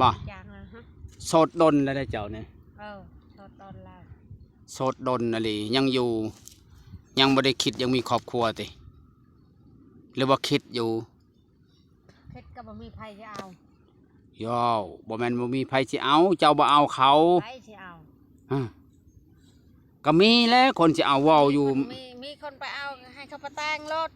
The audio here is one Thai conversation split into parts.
บ่โสดดนแล้วได้เจ้าเนี่ยโสดดนแล้วโสดดนอะไรยังอยู่ยังไม่ได้คิดยังมีครอบครัวติหรือว่าคิดอยู่คิดก็บ่มีไผจะเอาย่อบ่แม่นบ่มีไผสิเอาเจ้าบ่เอาเขาไผสิเอาก็มีแล้วคนสิเอาเว้าอยู่มีคนไปเอาให้เขาไปแต่งรถ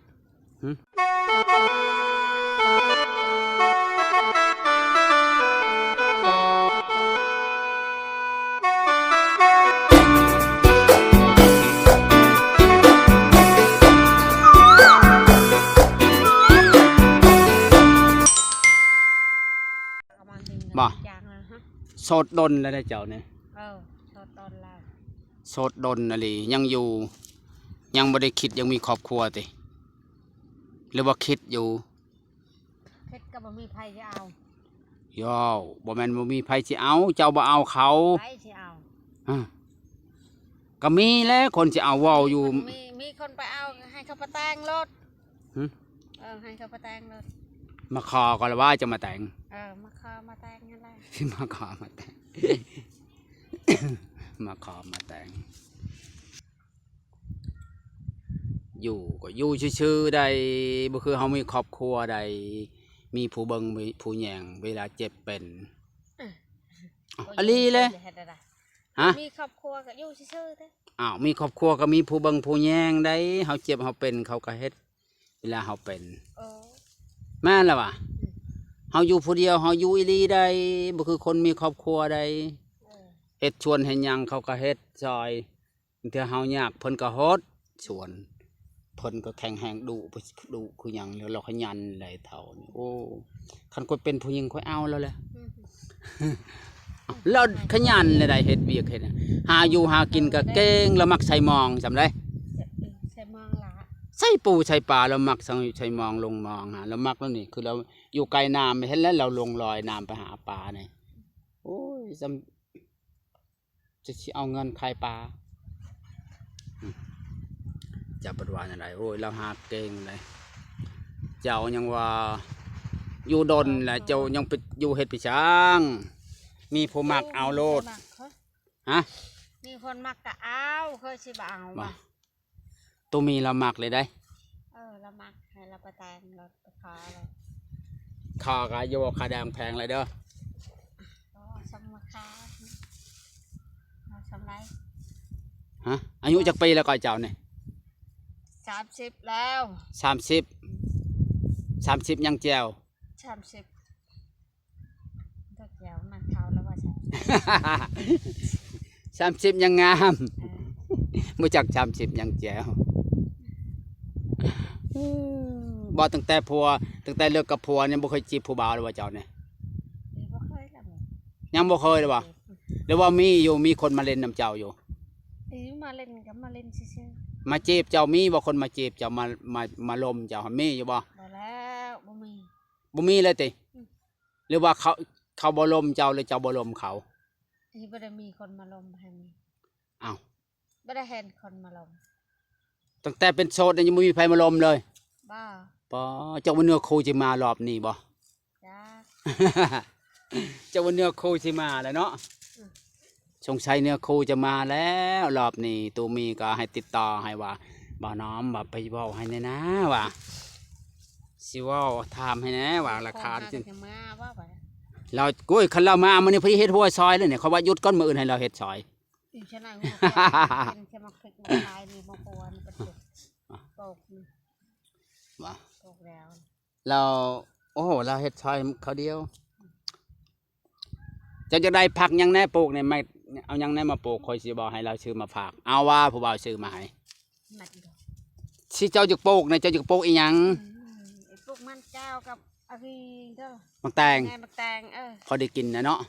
บ่โสดดนแล้วได้เจ้าเนี่ยโสดดนแล้วโสดดนอะไรยังอยู่ยังไม่ได้คิดยังมีครอบครัวติหรือว่าคิดอยู่คิดก็บ่มีไผจะเอาย่อบ่แม่นบ่มีไผสิเอาเจ้าบ่เอาเขาไผสิเอาก็มีแล้วคนสิเอาเว้าอยู่มีคนไปเอาให้เขาไปแต่งรถให้เขาไปแต่งรถมาขอก็แล้วว่าจะมาแต่งมาขอมาแต่งนั่นแหละมาขอมาแต่ง มาขอมาแต่งอยู่ก็อยู่ชื่อๆได้บ่คือเฮามีครอบครัวได้มีผู้เบิ่งผู้แยงเวลาเจ็บเป็นอะลีเลยฮะมีครอบครัวก็อยู่ชื่อๆเด้มีครอบครัวก็มีผู้เบิ่งผู้แยงได้เฮาเจ็บเฮาเป็นเขาก็เฮ็ดเวลาเฮาเป็นแม่นล่ะวะเฮาอยู่ผู้เดียวเฮาอยู่อีหลีได้บ่คือคนมีครอบครัวได้เฮ็ดชวนให้หยังเขาก็เฮ็ดซอยเทื่อเฮายากเพิ่นก็ฮดชวนเพิ่นก็แข็งแรงดุคือหยังแล้วเราขยันหลายเท่านี่โอ้คันคนเป็นผู้หญิงค่อยเอาแล้วแหละเราขยันเลยได้เฮ็ดเวียกเฮ็ดหาอยู่หากินก็เก่งแล้วมักใส่มองจำได้ใส่มองล่ะใส่ปูใส่ปลาแล้วมักใส่มองลงมองหาแล้วมักแล้วนี่คือเราอยู่ไกลน้ำเห็นแล้วเราลงลอยน้ำไปหาปลานี่โอ้ยจะเอาเงินขายปลาจะปฏิวัติอะไรโอ้ยเราหาเก่งเลยเจ้ายังว่าอยู่ดนแหละเจ้ายังไปอยู่เฮ็ดไปช้างมีผู้มักเอาโลดฮะมีคนมักก็เอาเคยสิบ่เอาว่ะตัวมีเรามักเลยได้เรามักให้เราไปแต่งเราไปขอเลยขอกะโยคาแดงแพงเลยเด้อสมราคาสมไรฮะอายุจักปีแล้วก่อนเจ้าเนี่ย30แล้ว30ยังแจว30ตัวแจวมันเขาแล้วว่า30ยังงามบ่จัก30ยังแจวบ่ตั้งแต่เลิกกับผัวยังบ่เคยจีบผู้บ่าวเลยว่าเจ้าเนี่ยยังบ่เคยเลยว่ะหรือว่ามีคนมาเล่นนำเจ้าอยู่มาเล่นกับมาเล่นซื่อมาจีบเจ้ามีบ่คนมาจีบเจ้ามาลมเจ้ามีอยู่บ่แล้วบ่มีเลยติหรือว่าเขาบ่ลมเจ้าหรือเจ้าบ่ลมเขาบ่ได้มีคนมาลมให้มีอ้าวบ่ได้เห็นคนมาลมตั้งแต่เป็นโสดยังไม่มีใครมาลมเลยบ่เจ้าวันเนื้อคู่จะมารอบนี้บ่จ้า เจ้าวันเนื้อคู่จะมาแล้วเนาะสงสัยเนื้อคู่จะมาแล้วรอบนี้ตูมีก็ให้ติดต่อให้ว่าบ่น้อมแบบไปบอกให้แน่นะว่าสิว่าถามให้แน่ว่าราคาจริงเรากุ้ยคันเรามามันนี่พี่เฮ็ดหัวซอยเลยเนี่ยเขาว่ายุดก้อนมืออื่นให้เราเฮ็ดซอยใช่ไหมเป็นแค่มาคลิกมาลายนี่มาปวนเป็นโปกนี่โปกแล้วเราโอ้โหเราเฮ็ดซอยเขาเดียวจะได้ผักยังแน่ปลูกเนี่ยไม่เอายังแน่มาปลูกคอยสิบอกให้เราซื้อมาฝากเอาว่าผู้บ่าวซื้อมาให้ที่เจ้าจะปลูกเนี่ยเจ้าจะปลูกอีหยังปลูกมันเจ้ากับอะไรเด้อมักแตงพอได้กินนะเนาะ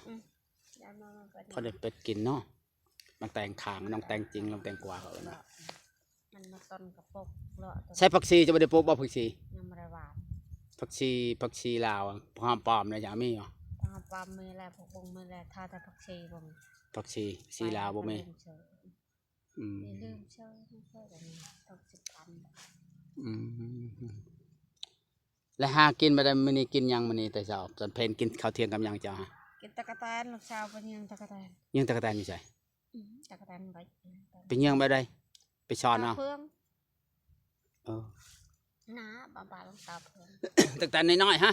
พอได้เป็ดกินเนาะมักแตงขางน้องแตงจริงน้องแตงกวาเขาเนาะมันมาต้นกับปลูกใช้ผักชีจะไม่ได้ปลูกบ่ผักชียังไม่ได้หวานผักชีลาวหอมปลอมเลยจ้ะมีเหรอปลาเมื่อไรผักบงเมื่อไรท่าแต่ผักชีบ่มีผักชีลาวบ่มีลืมเชื่อแบบนี้ต้อง10 แล้วหากินมาได้มื้อนี้กินยังมื้อนี้แต่เช้าตอนเพลนกินข้าวเที่ยงกับยังจ้ะ ตะกะแตนลูกสาวเป็นยังตะกะแตน ยังตะกะแตนอยู่ใส่ ตะกะแตนไว้ ไปเยี่ยงไปได้ไปช้อนเอา เพิ่ง เออ น้าบ้าลงตาเพิ่ง ตะกะแตนน้อยๆฮะ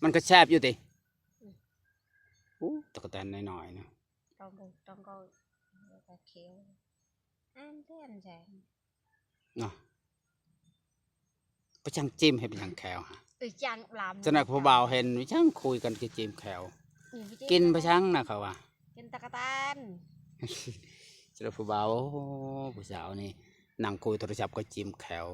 มันก็แซ่บอยู่ติตะกะแตนน้อยๆนะ ต้องก็เขียวอันเท่นแจง เนาะไปช่างจิ้มให้ไปช่างแขวฮะ จังลาม สนักผู้บ่าวเห็นไปช่างคุยกันก็จิ้มแขวกินไปช่างนะเขาว่า กินตะกะแตน สนักผู้บ่าวโอ้ผู้สาวนี่นั่งคุยโทรศัพท์ก็จิ้มแขว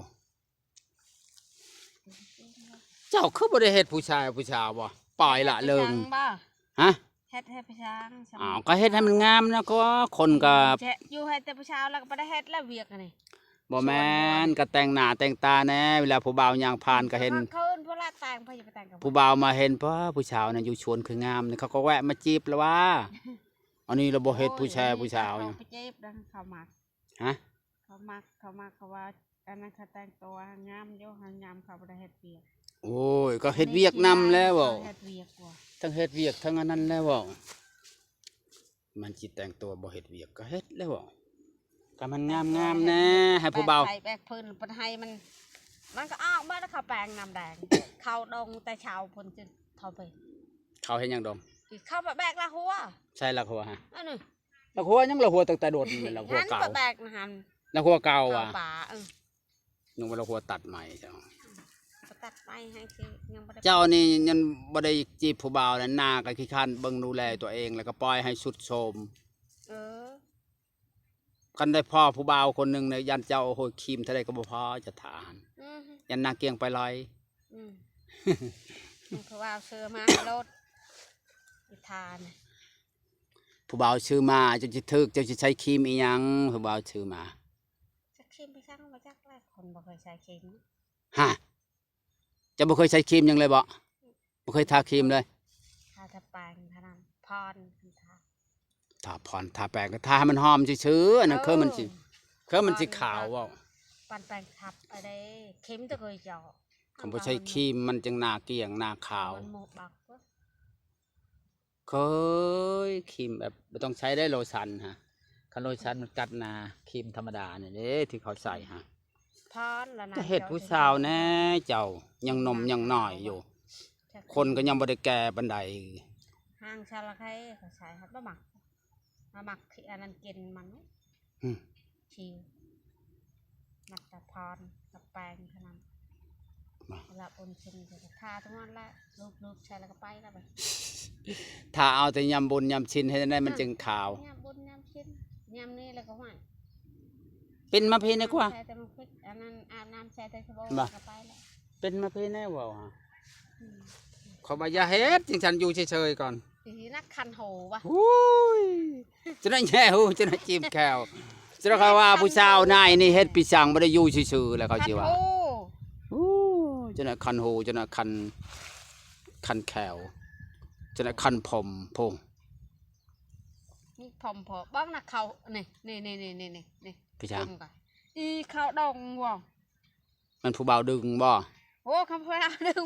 เจ้าคือบ่ได้เฮ็ดผู้ชายผู้สาวบ่ปล่อยละเลิงฮะ เฮ็ดให้ผู้ชาย อ้าวก็เฮ็ดให้มันงามนะก็คนก็ อยู่ให้แต่ผู้ชายแล้วก็บ่ได้เฮ็ดแล้วเวียกนี่ บ่แม่นก็แต่งหน้าแต่งตาแน่เวลาผู้บ่าวย่างผ่านก็เห็น เขาเวลาแต่งไปอย่าไปแต่งกับ ผู้บ่าวมาเห็นเพราะผู้สาวน่ะอยู่ชวนคืองามนี่เขาก็แวะมาจีบแล้วว่าอันนี้เราบ่เฮ็ดผู้ชายผู้สาวหยัง ไปจีบดังเขามัก ฮะ เขามักเขาว่าอันนั้นเขาแต่งตัวงามอยู่งามเขาบ่ได้เฮ็ดเวียก โอ้ยก็เฮ็ดเวียกนำแล้วบ่ เฮ็ดเวียกบ่ ทั้งเฮ็ดเวียกทั้งอันนั้นแล้วบ่มันสิแต่งตัวบ่เฮ็ดเวียกก็เฮ็ดแล้วบ่ก็มันงามๆแน่ให้ผู้บ่าว ใส่แบกพื้นปนให้มันก็ออกมาแล้วเขาแปลงน้ำแดง เขาดงแต่เช้าเพิ่นจะเท่าไป เขาเฮ็ดหยังดอง เขาแบกละหัว ใช่ละหัวฮะ อันนี้ ละหัวยังละหัวตั้งแต่โดดนี่ละหัว หัน เก่า ก็แบกนะฮัน ละหัวเก่า เขา อ่ะ ป่ายังบ่ละหัวตัดใหม่จ้ะ ตัดไปให้คือยังบ่ได้ เจ้านี่ยังบ่ได้จีบผู้บ่าวแล้วหน้าก็ขี้คร้านเบิ่งดูแลตัวเองแล้วก็ปล่อยให้สุดโทรม เออ กันได้พ่อผู้บ่าวคนหนึงเนี่ยยันเจ้าโหยครีมเท่าใดก็บ่พอจะทาน ยันนาเกียงไปลอย เขาว่าเสื้อมาโลดอีทาน ผู้บ่าวชื่อมาเจ้าสิถึกเจ้าสิใช้ครีมอีหยังผู้บ่าวชื่อมา จะครีมไปสั่งมาจากแรกคนบ่เคยใช้ครีม ฮะเจะบ่เคยใช้ครีมหยังเลยบ่บ่เคยทาครีมเลย ทาตะแปงเท่านั้นพรทา ทาผ่อนทาแป้งก็ทาให้มันหอมซื่อๆอันนั้นคือมันสิขาวเว้า ปันแปงทับอะไรเข็มจะเคยเจาะ คำบ่ใช้ครีมมันจังหน้าเกลี้ยงหน้าขาว มันหมกบักวะ เคยครีมแบบบ่ต้องใช้ได้โลชั่นฮะคันโลชั่นมันกัดหน้าครีมธรรมดานี่เด้ที่เขาใส่ฮะ พรแล้วนะ จะเฮ็ดผู้สาวแน่เจ้ายังหนมยังน้อยอยู่ คนก็ยังบ่ได้แก่ปานใด ห้างชาละไคเขาใช้ครับมาหมักที่อันนั้นกินมัน อืม ชิวหมักแต่พรกับแปงเท่านั้นเวลาปนชิมจะทาทุกวันละลูบใช้แล้วก็ไปแล้วไป ถ้าเอาแต่ยำบุญยำชินให้ได้มันจึงขาว ยำบนยำชิ้นยำนี่แล้วก็ว่า เป็นมาเพนกว่า ใช้แต่มันคิดอันนั้นอาบน้ำใช้แต่สบู่ บ่ ก็ไปแล้ว เป็นมาเพนแน่ว่าฮะ อืม ขอบ่อย่าเฮ็ดจึงฉันอยู่เฉยๆก่อน ทีนักคันโหวะ โอ้ยจะได้แย่หูจะได้จิ้มแขวจะได้เขาว่าผู้สาวนายนี่เฮ็ดปีสังบ่ได้อยู่ซื่อๆแล้วเขาสิว่า คันโห โอ้จะได้คันหูจะได้คันแขวจะได้คันผมพง นี่ผมพอบ้างนะเขานี่ พี่ช้าง ก่อนอีเขาดองว่ะ มันผู้บ่าวดึงบ่ โอ้คำพูดดึง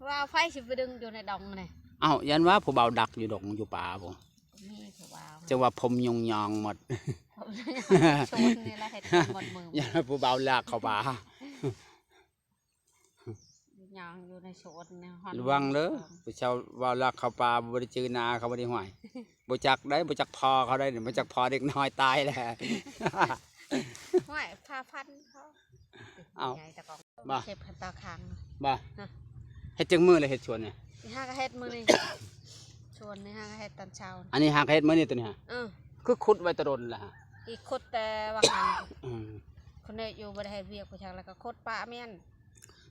ว่าไฟสิไปดึงอยู่ในดองนี่ เอ้ายันว่าผู้บ่าวดักอยู่ดงอยู่ป่าบ่ นี่ถือว่า จะว่าผมยองๆหมด ชนนี่แหละเห็ดหมดมือ ยันว่าผู้บ่าวลากเข้าป่า ยางอยู่ในชนเนี่ย ระวังเด้อผู้ชาวว่าลากเข้าป่าบ่ได้จือนาเขาบ่ได้ห้อยบ่จักได้บ่จักพอเขาได้บ่จักพอเด็กน้อยตายแล้ว ห้อยพาพันเขา เอา ใหญ่ตะกอง บ่ เก็บพันตาคาง บ่เฮ็ดจังมื้อเลยเฮ็ดชวนเนี่ย นี่ห้าก็เฮ็ดมือนี่ชวนนี่ห้าก็เฮ็ดตอนเช้า อันนี้หากเฮ็ดมื้อนี้ตัวนี้ฮะ เออ คือขุดไว้แตะดนล่ะฮะ อีกคดแต่ว่าหัน อืม คนนี้อยู่บริเวณเวียกผู้ชายแล้วก็คดปลาเมียน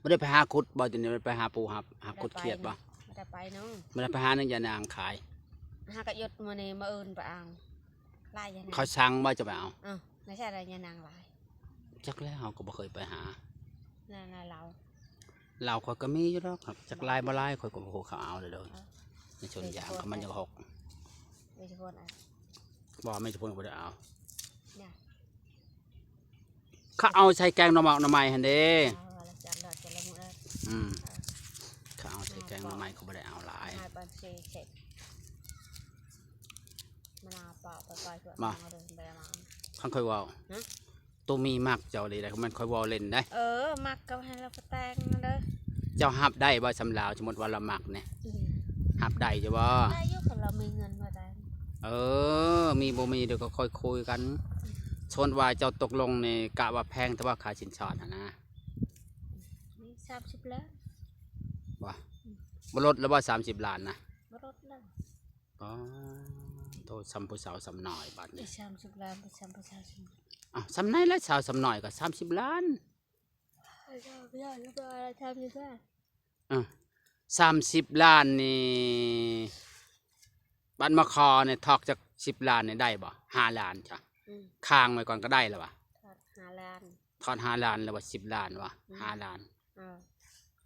บ่ได้ไปหาขุดบ่ตัวนี้ไปหาปูหาขุดเขียดบ่ ไม่ได้ไปเนาะ บ่ได้ไปหานังยานางขาย ห้าก็หยดมือนี่มาเอินไปเอาไล่ยานาง เขาสั่งบ่จะไปเอา ไม่ใช่อะไรยานางลาย จักแล้วเฮาก็บ่เคยไปหา นั่นเรา เราข่อยก็มีอยู่ดอกครับจักลายบ่ลายข่อยก็บ่ฮู้เขาเอาเลยเด้อในชนยางเขามันจะหก โดยเฉพาะอะไร บ่ไม่จะพูดบ่ได้เอา เนี่ย เขาเอาใส่แกงหน่อไม้หั่นเด้ เราจะเลิศจะละมุน อืมเขาเอาใส่แกงหน่อไม้เขาบ่ได้เอาหลาย หายบันเซ่เสร็จ มะนาวเปล่าไปเพื่อ มา เอาเดินไปมา คันค่อยเว้า ฮะ ตัวมีมักเจ้าเลยได้มันค่อยเว้าเล่นได้ มักก็ให้เราไปแต่งนั่นเด้อ เจ้าหับได้บ่สำลาวสมมุติว่าเรามักเนี่ยหับได้จ้ะบ่ ได้อยุคนเรามีเงินมาแต่ง มีบ่มีเดี๋ยวก็ค่อยคุยกันชวนว่าเจ้าตกลงนี่กะว่าแพงแต่ว่าค่าสินสอดนะ นี่30แล้ว บ่ลดแล้วว่า30 ล้านนะ บ่ลดแล้ว อ๋อโตซ้ำผู้สาวซ้ำน้อยบัด ได้ นี้ 30ล้านไปซ้ำประชาชน อ้าวซ้ำไหนแล้วสาวซ้ำน้อยก็30 ล้าน ไม่ได้ทำยังไง 30 ล้านนี่บัตรมาคอเนี่ยทอกจาก10 ล้านเนี่ยได้บ่5 ล้านจ้ะค้างไว้ก่อนก็ได้แล้ววะ ถอด5 ล้าน ทอน5 ล้านแล้วว่า10 ล้านวะ5 ล้าน เออ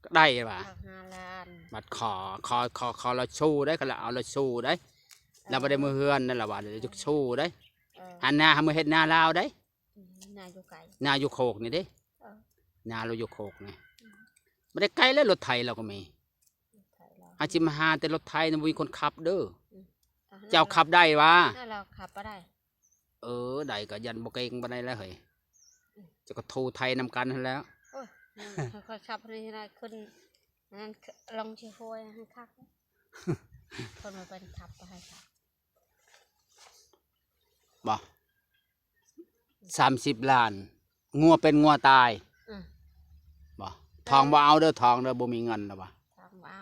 ก็ได้วะ ถอด5 ล้าน บัตรคอเราชูได้ก็ละเอาเราชูได้เราไม่ได้มือเฮือนนั่นแหละวะเดี๋ยวจะชูได้หันหน้ามือเฮ็ดหน้าลาวได้ นายอยู่ไก่ หน้าอยู่โคกนี่เด้ เออ หน้าเราอยู่โคกนี่ไม่ได้ไกลแล้วรถไทยเราก็มี ไก่เรา อาจิมาหาแต่รถไทยนะมีคนขับเด้อเจ้าขับได้วะ ถ้าเราขับก็ได้ ได้ก็ยันบ่เก่งบ่ได้แล้วเฮ้ยจะก็ทูไทยนำกันนั่นแหล้ว โอ้ยค่อยๆขับนี่นะขึ้นนั่นลองเชียร์โฟยให้คักคนมาเป็นขับไปให้ขับ บ่30 ล้านงัวเป็นงัวตายบ่ทองบ่เอาเด้อทองเด้อบ่มีเงินแล้วบ่ ทำเอา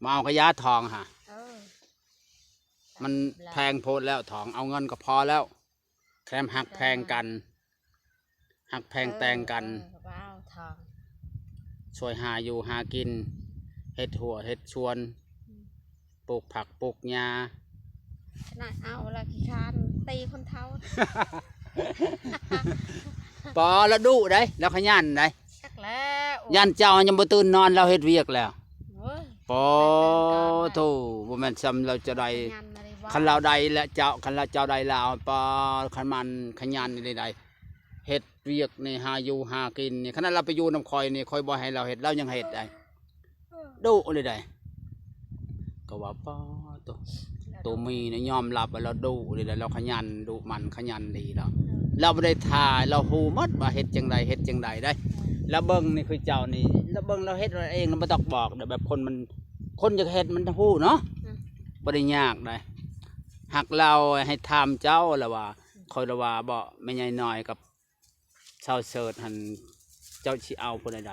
มาเอากระยาทองฮะ เออ มันแพงโพดแล้วทองเอาเงินก็พอแล้วแคมหักแพงกันหักแพงแต่งกัน เอาทอง ช่วยหาอยู่หากินเฮ็ดหัวเฮ็ดชวนปลูกผักปลูกหญ้า ขนาดเอาละขี้คานตีคนเท้า ปอแล้วดุได้แล้วขยันได้ ชักแล้ว ยันเจ้ายังบ่ตื่นนอนเราเฮ็ดเวียกแล้ว โอ้ย ปอโธ่บ่แม่นซ้ำเราจะได้ งานอะไรบ้าง คันเราได้และเจ้าคันเราเจ้าได้ลาวปอคันมันขยันนี่ได้เฮ็ดเวียกนี่หาอยู่หากินนี่ขณะเราไปอยู่น้ำคอยนี่คอยบ่ให้เราเฮ็ดเรายังเฮ็ดได้ดุเลยได้ก็ว่าปอตัวมีนี่ยอมรับว่าเราดุเลยได้เราขยันดุมันขยันดีแล้วเราบ่ได้ทาเราฮู้หมดว่าเฮ็ดจังไดเฮ็ดจังไดได้แล้วเบิ่งนี่คือเจ้านี่แล้วเบิ่งเราเฮ็ดเราเองเราบ่ต้องบอกเด้อแบบคนอยากเฮ็ดมันฮู้เนาะบ่ได้ยากได้หักเราให้ถามเจ้าแล้วว่าคอยละว่าบ่แม่ใหญ่น้อยกับชาวเสิร์ชหันเจ้าสิเอาผู้ใด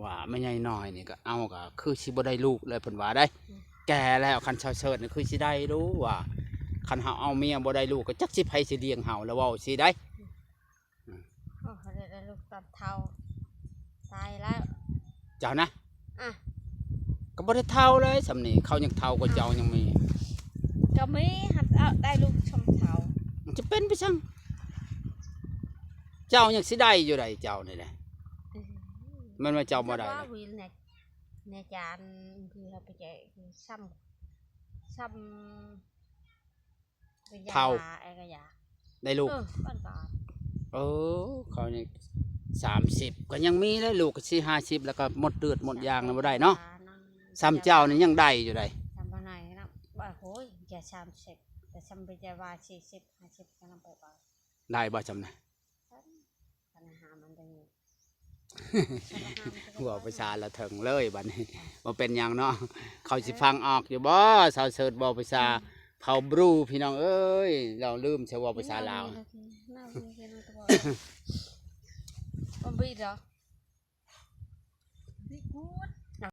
ว่าแม่ใหญ่น้อยนี่ก็เอาก็คือสิบ่ได้ลูกเลยเพิ่นว่าได้แก่แล้วคันชาวเสิร์ชนี่คือสิได้รู้ว่าคันเฮาเอาเมียบ่ได้ลูกก็จักสิไผสิเลี้ยงเฮาแล้วเว้าสิได้ โอ้เขาได้ลูกตอนเท้าตายแล้ว เจ้านะ อ่ะ ก็บ่ได้เท่าเลยสำนี่เขายังเท่ากว่าเจ้ายังมี ก็มีหัดเอาได้ลูกชมเท้า มันจะเป็นไปซั่งเจ้ายังสิได้อยู่ได้เจ้านี่แหละมันว่าเจ้าบ่ได้ ว่า เลย วิลในจานคือเราไปแจกซ้ำเป็นยาไอ้กระยา ได้ลูก บ้านก่อน เขานี่30ก็ยังมีเลยลูกก็สิ50แล้วก็หมดเลือดหมดยางแล้วบ่ได้เนาะซ้ำเจ้านี่ยังได้อยู่ได้ ทำบ้านไหนนะบ้านโหยจะ30แต่ซ้ำไปจะว่า40 50ก็นำไปก่อน ได้บ่จำนะ ปัญหามันจะมี หัวประชาละถึงเลยบัดนี้บ่เป็นหยังเนาะเขาสิฟังออกอยู่บ่ชาวเสิร์ชบ่ประชาเผาบรูพี่น้องเอ้ยเราลืมใช้ว่าภาษาลาว มันบีดเหรอบีกู